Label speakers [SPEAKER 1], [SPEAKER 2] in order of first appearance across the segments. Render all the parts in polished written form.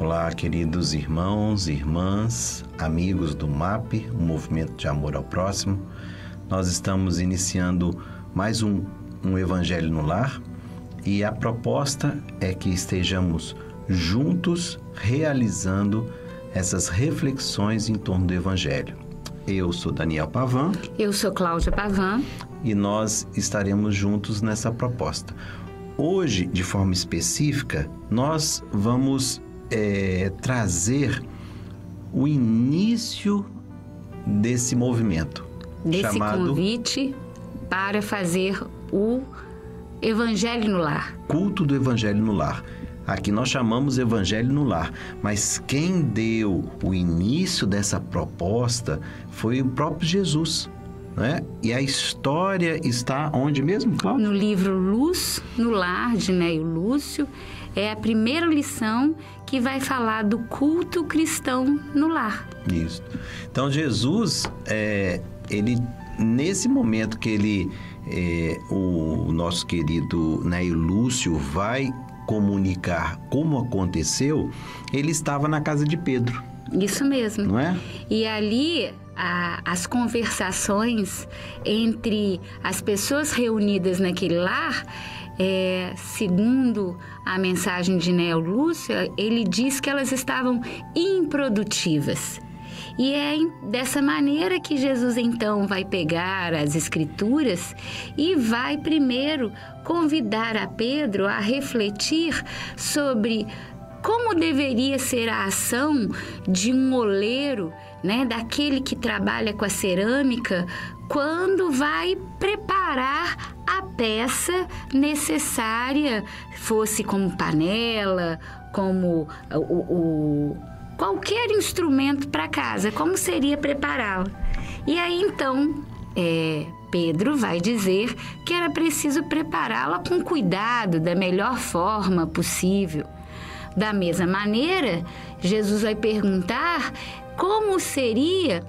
[SPEAKER 1] Olá, queridos irmãos, irmãs, amigos do MAP, o Movimento de Amor ao Próximo. Nós estamos iniciando mais um Evangelho no Lar e a proposta é que estejamos juntos realizando essas reflexões em torno do Evangelho. Eu sou Daniel Pavan.
[SPEAKER 2] Eu sou Cláudia Pavan.
[SPEAKER 1] E nós estaremos juntos nessa proposta. Hoje, de forma específica, nós vamos trazer o início desse movimento.
[SPEAKER 2] Desse
[SPEAKER 1] chamado
[SPEAKER 2] convite para fazer o Evangelho no Lar.
[SPEAKER 1] Culto do Evangelho no Lar. Aqui nós chamamos Evangelho no Lar, mas quem deu o início dessa proposta foi o próprio Jesus, né? E a história está onde mesmo, Cláudia?
[SPEAKER 2] No livro Luz no Lar, de Neio Lúcio, é a primeira lição que vai falar do culto cristão no lar.
[SPEAKER 1] Isso. Então Jesus, ele nesse momento que o nosso querido Neio Lúcio vai comunicar como aconteceu, ele estava na casa de Pedro.
[SPEAKER 2] Isso mesmo.
[SPEAKER 1] Não é?
[SPEAKER 2] E ali as conversações entre as pessoas reunidas naquele lar, segundo a mensagem de Neio Lúcio, ele diz que elas estavam improdutivas. E é dessa maneira que Jesus então vai pegar as Escrituras e vai primeiro convidar a Pedro a refletir sobre como deveria ser a ação de um oleiro, né, daquele que trabalha com a cerâmica, quando vai preparar a peça necessária, fosse como panela, como qualquer instrumento para casa, como seria prepará-la. E aí então Pedro vai dizer que era preciso prepará-la com cuidado, da melhor forma possível. Da mesma maneira, Jesus vai perguntar como seria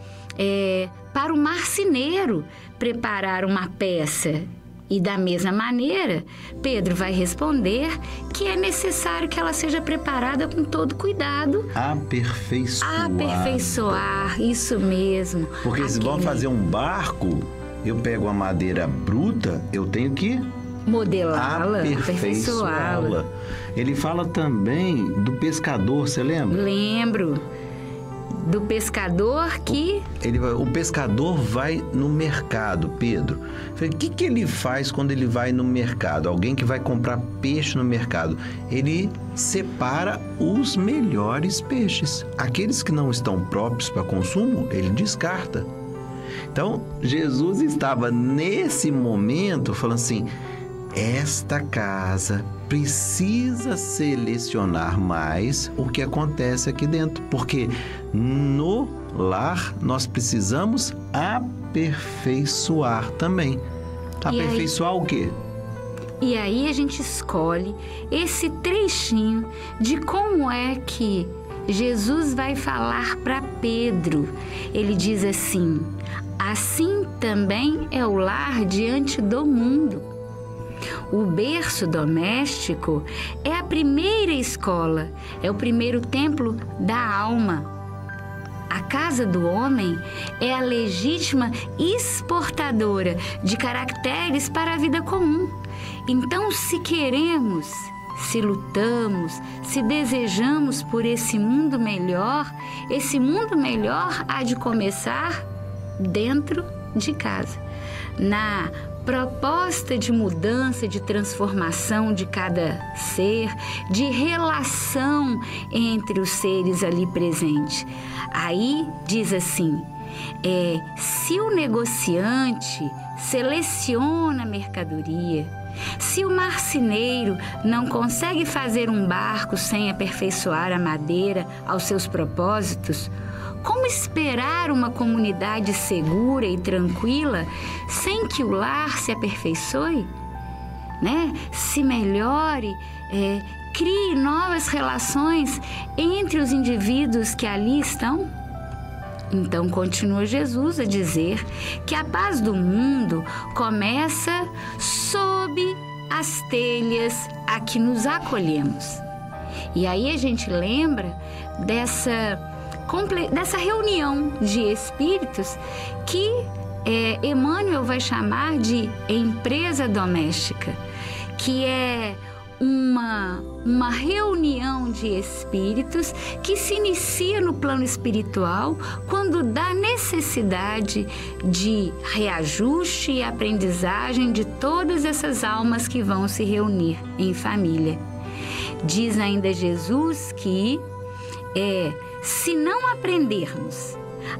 [SPEAKER 2] para o marceneiro preparar uma peça. E da mesma maneira, Pedro vai responder que é necessário que ela seja preparada com todo cuidado. Aperfeiçoar, isso mesmo.
[SPEAKER 1] Porque se vão fazer um barco, eu pego a madeira bruta, eu tenho que
[SPEAKER 2] modelá-la, aperfeiçoá-la.
[SPEAKER 1] Ele fala também do pescador, você lembra?
[SPEAKER 2] Lembro. Do pescador que...
[SPEAKER 1] O pescador vai no mercado, Pedro. O que ele faz quando ele vai no mercado? Alguém que vai comprar peixe no mercado. Ele separa os melhores peixes. Aqueles que não estão próprios para consumo, ele descarta. Então, Jesus estava nesse momento falando assim: esta casa precisa selecionar mais o que acontece aqui dentro, porque no lar nós precisamos aperfeiçoar também. Aperfeiçoar o quê?
[SPEAKER 2] E aí a gente escolhe esse trechinho de como é que Jesus vai falar para Pedro. Ele diz assim: assim também é o lar diante do mundo. O berço doméstico é a primeira escola, é o primeiro templo da alma. A casa do homem é a legítima exportadora de caracteres para a vida comum. Então, se queremos, se lutamos, se desejamos por esse mundo melhor há de começar dentro de casa. Na proposta de mudança, de transformação de cada ser, de relação entre os seres ali presentes. Aí diz assim: se o negociante seleciona a mercadoria, se o marceneiro não consegue fazer um barco sem aperfeiçoar a madeira aos seus propósitos, como esperar uma comunidade segura e tranquila sem que o lar se aperfeiçoe, né? Se melhore, crie novas relações entre os indivíduos que ali estão? Então, continua Jesus a dizer que a paz do mundo começa sob as telhas a que nos acolhemos. E aí a gente lembra dessa reunião de espíritos que Emmanuel vai chamar de empresa doméstica, que é uma reunião de espíritos que se inicia no plano espiritual quando dá necessidade de reajuste e aprendizagem de todas essas almas que vão se reunir em família. Diz ainda Jesus que se não aprendermos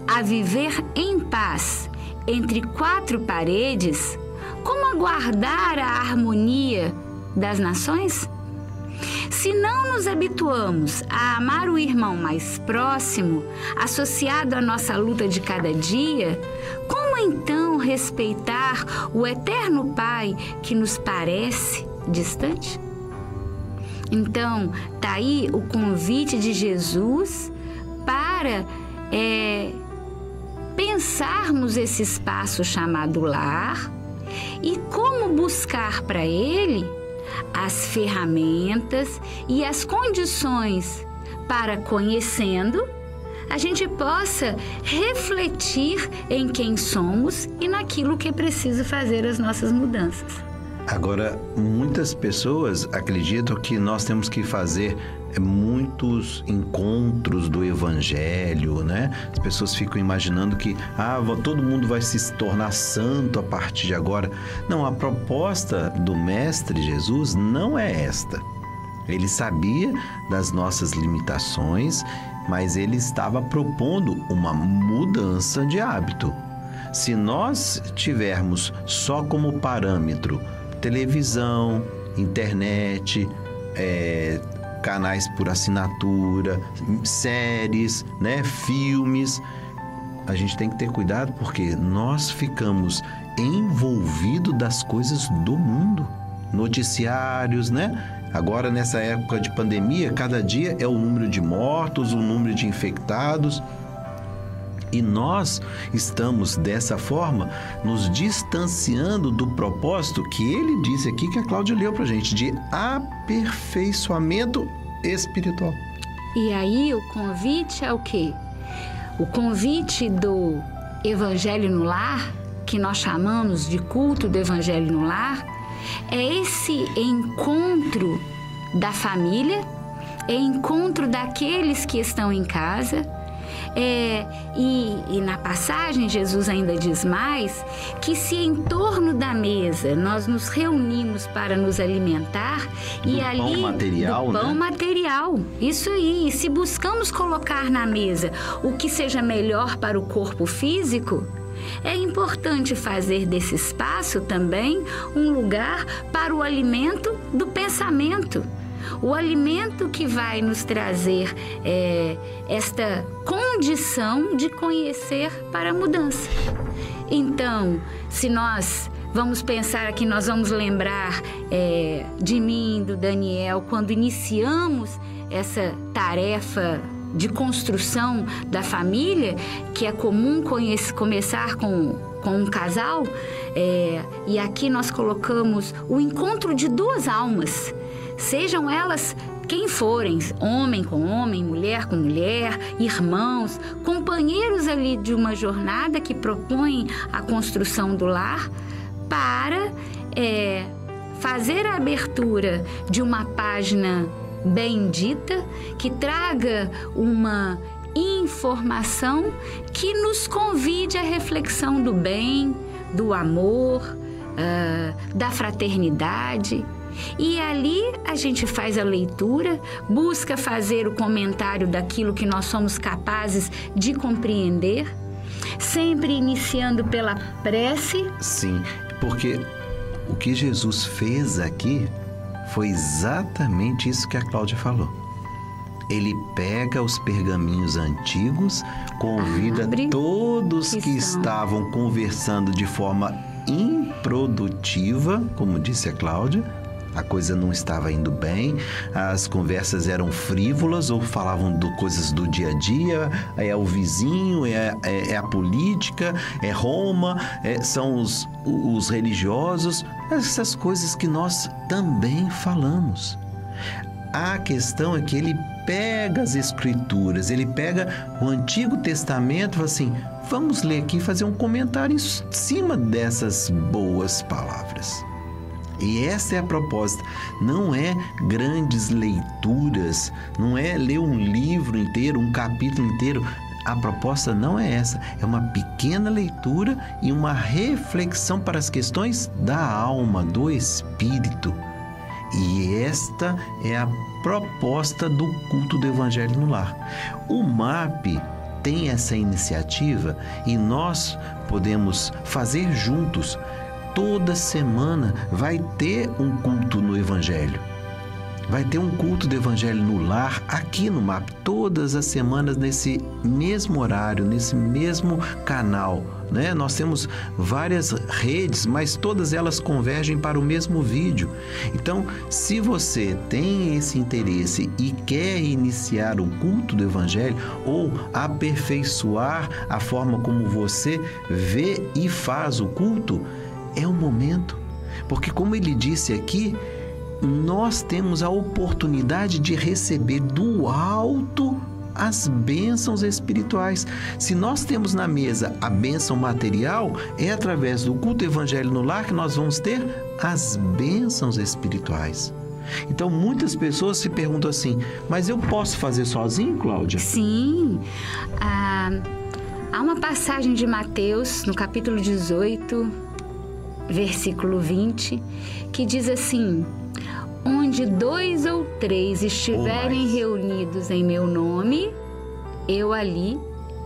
[SPEAKER 2] a viver em paz entre quatro paredes, como aguardar a harmonia das nações? Se não nos habituamos a amar o irmão mais próximo, associado à nossa luta de cada dia, como então respeitar o eterno Pai que nos parece distante? Então, tá aí o convite de Jesus para pensarmos esse espaço chamado lar e como buscar para ele as ferramentas e as condições para, conhecendo, a gente possa refletir em quem somos e naquilo que é preciso fazer as nossas mudanças.
[SPEAKER 1] Agora, muitas pessoas acreditam que nós temos que fazer muitos encontros do Evangelho, né? As pessoas ficam imaginando que todo mundo vai se tornar santo a partir de agora. Não, a proposta do Mestre Jesus não é esta. Ele sabia das nossas limitações, mas ele estava propondo uma mudança de hábito. Se nós tivermos só como parâmetro televisão, internet, canais por assinatura, séries, né, filmes, a gente tem que ter cuidado porque nós ficamos envolvidos das coisas do mundo, noticiários, né? Agora, nessa época de pandemia, cada dia é o número de mortos, o número de infectados. E nós estamos, dessa forma, nos distanciando do propósito que ele disse aqui, que a Cláudia leu pra gente, de aperfeiçoamento espiritual.
[SPEAKER 2] E aí o convite é o quê? O convite do Evangelho no Lar, que nós chamamos de culto do Evangelho no Lar, é esse encontro da família, é encontro daqueles que estão em casa. E na passagem Jesus ainda diz mais que se em torno da mesa nós nos reunimos para nos alimentar
[SPEAKER 1] pão material,
[SPEAKER 2] isso aí, e se buscamos colocar na mesa o que seja melhor para o corpo físico, é importante fazer desse espaço também um lugar para o alimento do pensamento. O alimento que vai nos trazer esta condição de conhecer para a mudança. Então, se nós vamos pensar aqui, nós vamos lembrar de mim, do Daniel, quando iniciamos essa tarefa de construção da família, que é comum começar com um casal, e aqui nós colocamos o encontro de duas almas, sejam elas quem forem, homem com homem, mulher com mulher, irmãos, companheiros ali de uma jornada que propõem a construção do lar, para fazer a abertura de uma página bendita que traga uma informação que nos convide à reflexão do bem, do amor, da fraternidade. E ali a gente faz a leitura, busca fazer o comentário daquilo que nós somos capazes de compreender, sempre iniciando pela prece.
[SPEAKER 1] Sim, porque o que Jesus fez aqui foi exatamente isso que a Cláudia falou. Ele pega os pergaminhos antigos, convida todos que estavam conversando de forma improdutiva, como disse a Cláudia. A coisa não estava indo bem, as conversas eram frívolas ou falavam de coisas do dia a dia, é o vizinho, é a política, é Roma, são os religiosos, essas coisas que nós também falamos. A questão é que ele pega as Escrituras, ele pega o Antigo Testamento e fala assim, vamos ler aqui e fazer um comentário em cima dessas boas palavras. E essa é a proposta. Não é grandes leituras, não é ler um livro inteiro, um capítulo inteiro. A proposta não é essa. É uma pequena leitura e uma reflexão para as questões da alma, do espírito. E esta é a proposta do culto do Evangelho no Lar. O MAP tem essa iniciativa e nós podemos fazer juntos. Toda semana vai ter um culto no Evangelho. Vai ter um culto do Evangelho no Lar aqui no MAP, todas as semanas nesse mesmo horário, nesse mesmo canal, né? Nós temos várias redes, mas todas elas convergem para o mesmo vídeo. Então, se você tem esse interesse e quer iniciar o culto do Evangelho ou aperfeiçoar a forma como você vê e faz o culto, é o momento. Porque, como ele disse aqui, nós temos a oportunidade de receber do alto as bênçãos espirituais. Se nós temos na mesa a bênção material, é através do culto Evangelho no Lar que nós vamos ter as bênçãos espirituais. Então, muitas pessoas se perguntam assim, mas eu posso fazer sozinho, Cláudia?
[SPEAKER 2] Sim. Há uma passagem de Mateus, no capítulo 18, versículo 20, que diz assim, onde 2 ou 3 estiverem reunidos em meu nome, eu ali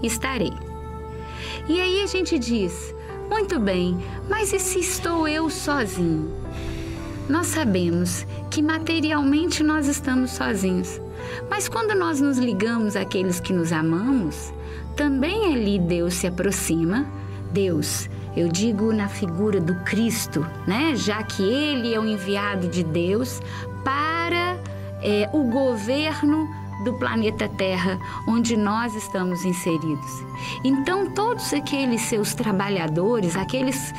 [SPEAKER 2] estarei. E aí a gente diz, muito bem, mas e se estou eu sozinho? Nós sabemos que materialmente nós estamos sozinhos, mas quando nós nos ligamos àqueles que nos amamos, também ali Deus se aproxima. Deus, eu digo na figura do Cristo, né? Já que Ele é o enviado de Deus para o governo do planeta Terra, onde nós estamos inseridos. Então, todos aqueles seus trabalhadores, aqueles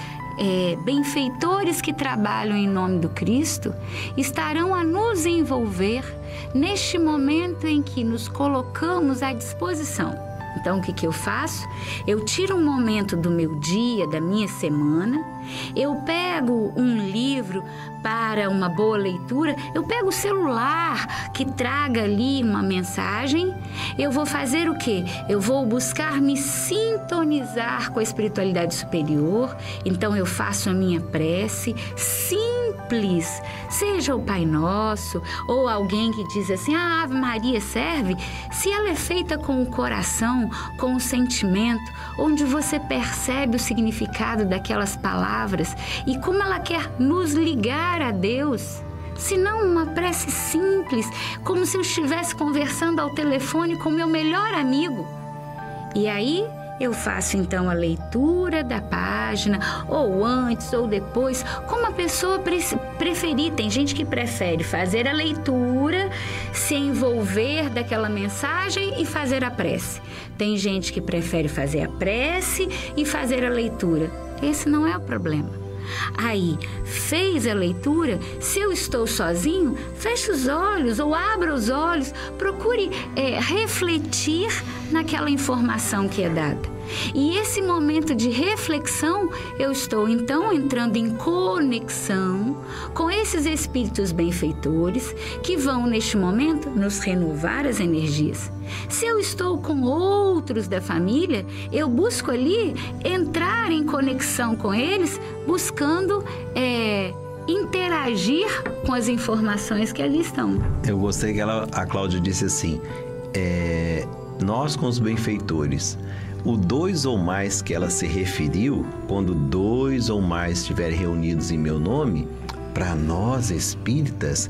[SPEAKER 2] benfeitores que trabalham em nome do Cristo, estarão a nos envolver neste momento em que nos colocamos à disposição. Então, o que eu faço? Eu tiro um momento do meu dia, da minha semana, eu pego um livro para uma boa leitura, eu pego o celular que traga ali uma mensagem, eu vou fazer o quê? Eu vou buscar me sintonizar com a espiritualidade superior, então eu faço a minha prece simples, seja o Pai Nosso, ou alguém que diz assim, a Ave Maria serve, se ela é feita com o coração, com o sentimento, onde você percebe o significado daquelas palavras e como ela quer nos ligar a Deus. Se não uma prece simples, como se eu estivesse conversando ao telefone com meu melhor amigo. E aí eu faço então a leitura da página, ou antes ou depois, como a pessoa preferir. Tem gente que prefere fazer a leitura, se envolver daquela mensagem e fazer a prece. Tem gente que prefere fazer a prece e fazer a leitura. Esse não é o problema. Aí, fez a leitura, se eu estou sozinho, feche os olhos ou abra os olhos, procure refletir naquela informação que é dada. E esse momento de reflexão, eu estou então entrando em conexão com esses espíritos benfeitores que vão neste momento nos renovar as energias. Se eu estou com outros da família, eu busco ali entrar em conexão com eles, buscando interagir com as informações que ali estão.
[SPEAKER 1] Eu gostei que a Cláudia disse assim, nós com os benfeitores. O 2 ou mais que ela se referiu, quando 2 ou mais estiverem reunidos em meu nome, para nós espíritas,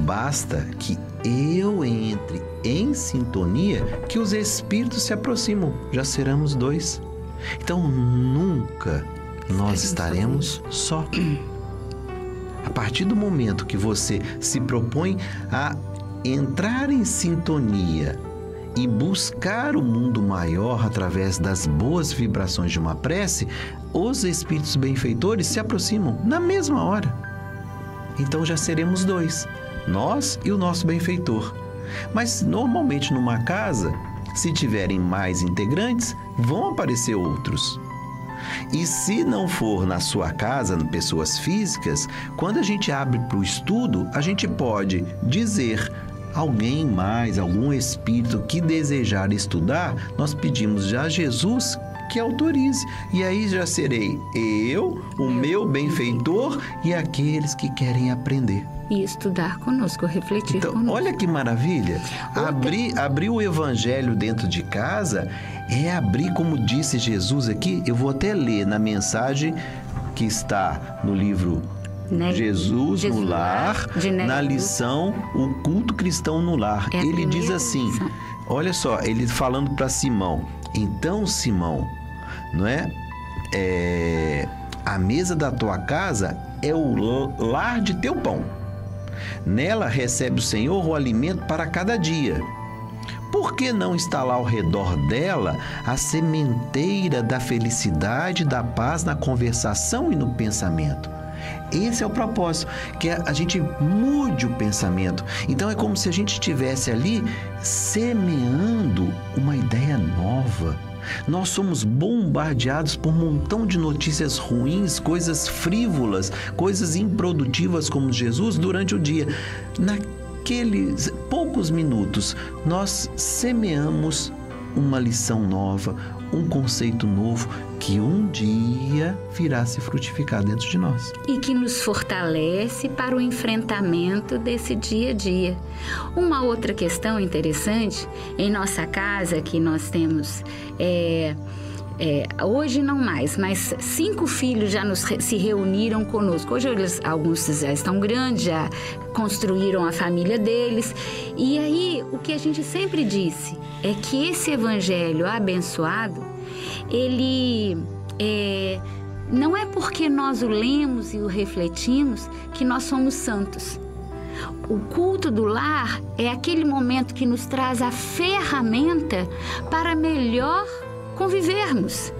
[SPEAKER 1] basta que eu entre em sintonia que os espíritos se aproximam, já seremos 2. Então, nunca nós estaremos só. A partir do momento que você se propõe a entrar em sintonia e buscar o mundo maior através das boas vibrações de uma prece, os espíritos benfeitores se aproximam na mesma hora. Então já seremos 2. nós e o nosso benfeitor. Mas normalmente numa casa, se tiverem mais integrantes, vão aparecer outros. E se não for na sua casa, pessoas físicas, quando a gente abre para o estudo, a gente pode dizer: alguém mais, algum espírito que desejar estudar, nós pedimos já a Jesus que autorize. E aí já serei eu, o meu benfeitor e aqueles que querem aprender.
[SPEAKER 2] E estudar conosco, refletir
[SPEAKER 1] então,
[SPEAKER 2] conosco.
[SPEAKER 1] Olha que maravilha. Abrir o evangelho dentro de casa é abrir, como disse Jesus aqui, eu vou até ler na mensagem que está no livro Jesus no Lar, na lição O Culto Cristão no Lar. Ele diz assim, olha só, ele falando para Simão: então, Simão, não é? A mesa da tua casa é o lar de teu pão. Nela recebe o Senhor o alimento para cada dia. Por que não instalar ao redor dela a sementeira da felicidade e da paz na conversação e no pensamento? Esse é o propósito, que a gente mude o pensamento. Então é como se a gente estivesse ali semeando uma ideia nova. Nós somos bombardeados por um montão de notícias ruins, coisas frívolas, coisas improdutivas como Jesus durante o dia. Naqueles poucos minutos, nós semeamos uma lição nova, um conceito novo que um dia virá se frutificar dentro de nós.
[SPEAKER 2] E que nos fortalece para o enfrentamento desse dia a dia. Uma outra questão interessante, em nossa casa que nós temos, hoje não mais, mas 5 filhos já se reuniram conosco. Hoje alguns já estão grandes, já construíram a família deles. E aí, o que a gente sempre disse é que esse evangelho abençoado, ele não é porque nós o lemos e o refletimos que nós somos santos. O culto do lar é aquele momento que nos traz a ferramenta para melhor convivermos.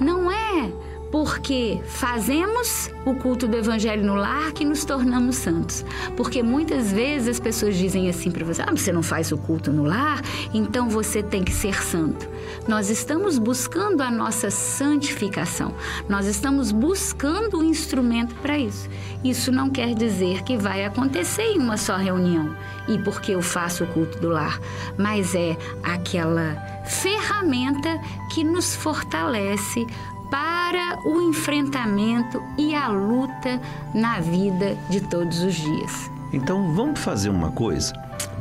[SPEAKER 2] Não é porque fazemos o culto do evangelho no lar que nos tornamos santos. Porque muitas vezes as pessoas dizem assim para você: você não faz o culto no lar, então você tem que ser santo. Nós estamos buscando a nossa santificação. Nós estamos buscando um instrumento para isso. Isso não quer dizer que vai acontecer em uma só reunião e porque eu faço o culto do lar, mas é aquela ferramenta que nos fortalece para o enfrentamento e a luta na vida de todos os dias.
[SPEAKER 1] Então, vamos fazer uma coisa.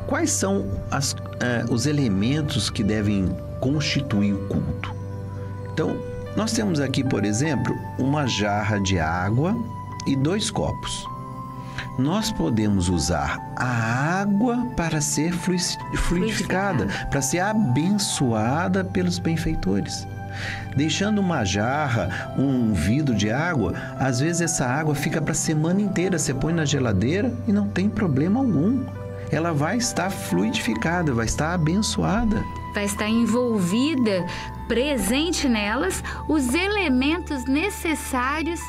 [SPEAKER 1] Quais são os elementos que devem constituir o culto? Então, nós temos aqui, por exemplo, uma jarra de água e 2 copos. Nós podemos usar a água para ser fluidificada, para ser abençoada pelos benfeitores. Deixando uma jarra, um vidro de água, às vezes essa água fica para a semana inteira. Você põe na geladeira e não tem problema algum. Ela vai estar fluidificada, vai estar abençoada.
[SPEAKER 2] Vai estar envolvida, presente nelas, os elementos necessários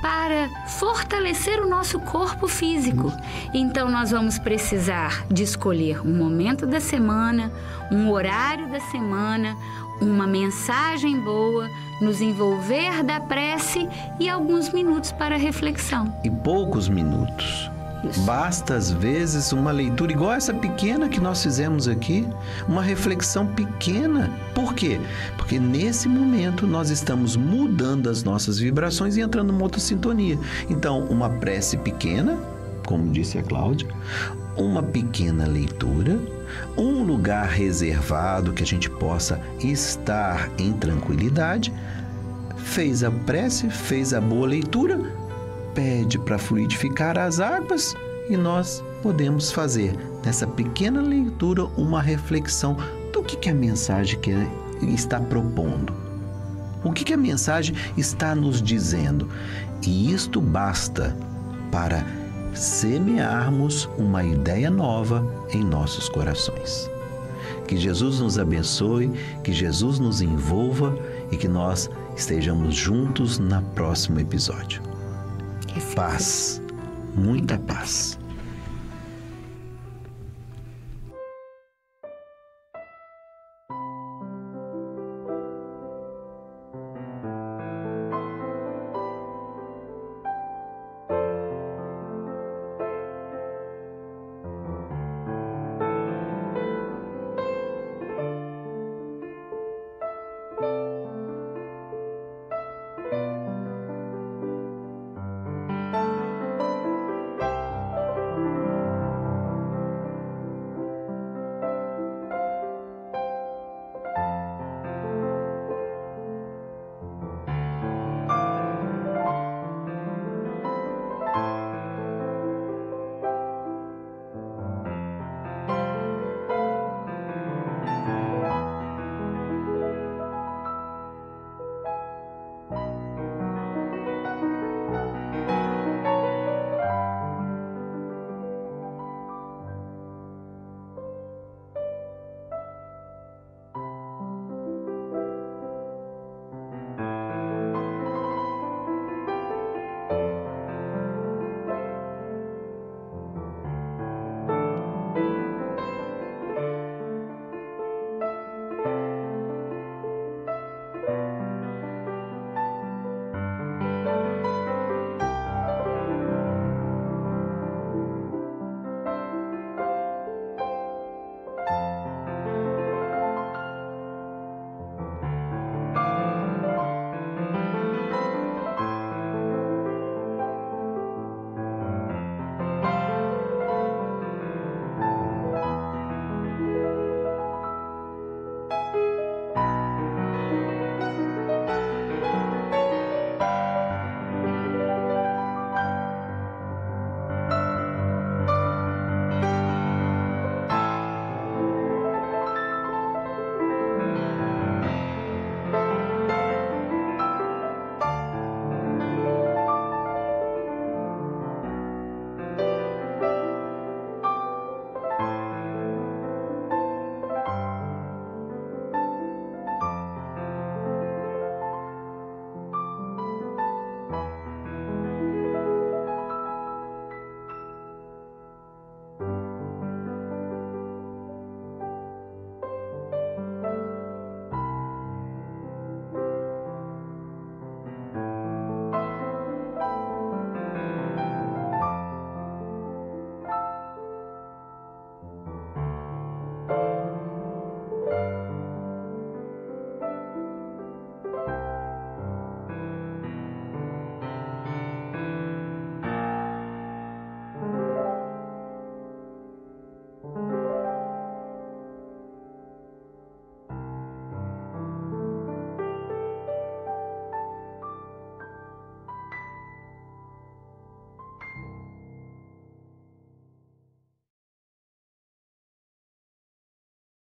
[SPEAKER 2] para fortalecer o nosso corpo físico. Então, nós vamos precisar de escolher um momento da semana, um horário da semana, uma mensagem boa, nos envolver da prece e alguns minutos para reflexão.
[SPEAKER 1] E poucos minutos. Isso. Basta, às vezes, uma leitura igual essa pequena que nós fizemos aqui, uma reflexão pequena. Por quê? Porque nesse momento nós estamos mudando as nossas vibrações e entrando numa outra sintonia. Então, uma prece pequena, como disse a Cláudia, uma pequena leitura, um lugar reservado que a gente possa estar em tranquilidade, fez a prece, fez a boa leitura, pede para fluidificar as águas e nós podemos fazer nessa pequena leitura uma reflexão do que a mensagem está propondo. O que a mensagem está nos dizendo? E isto basta para semearmos uma ideia nova em nossos corações. Que Jesus nos abençoe, que Jesus nos envolva e que nós estejamos juntos no próximo episódio. Paz, muita paz.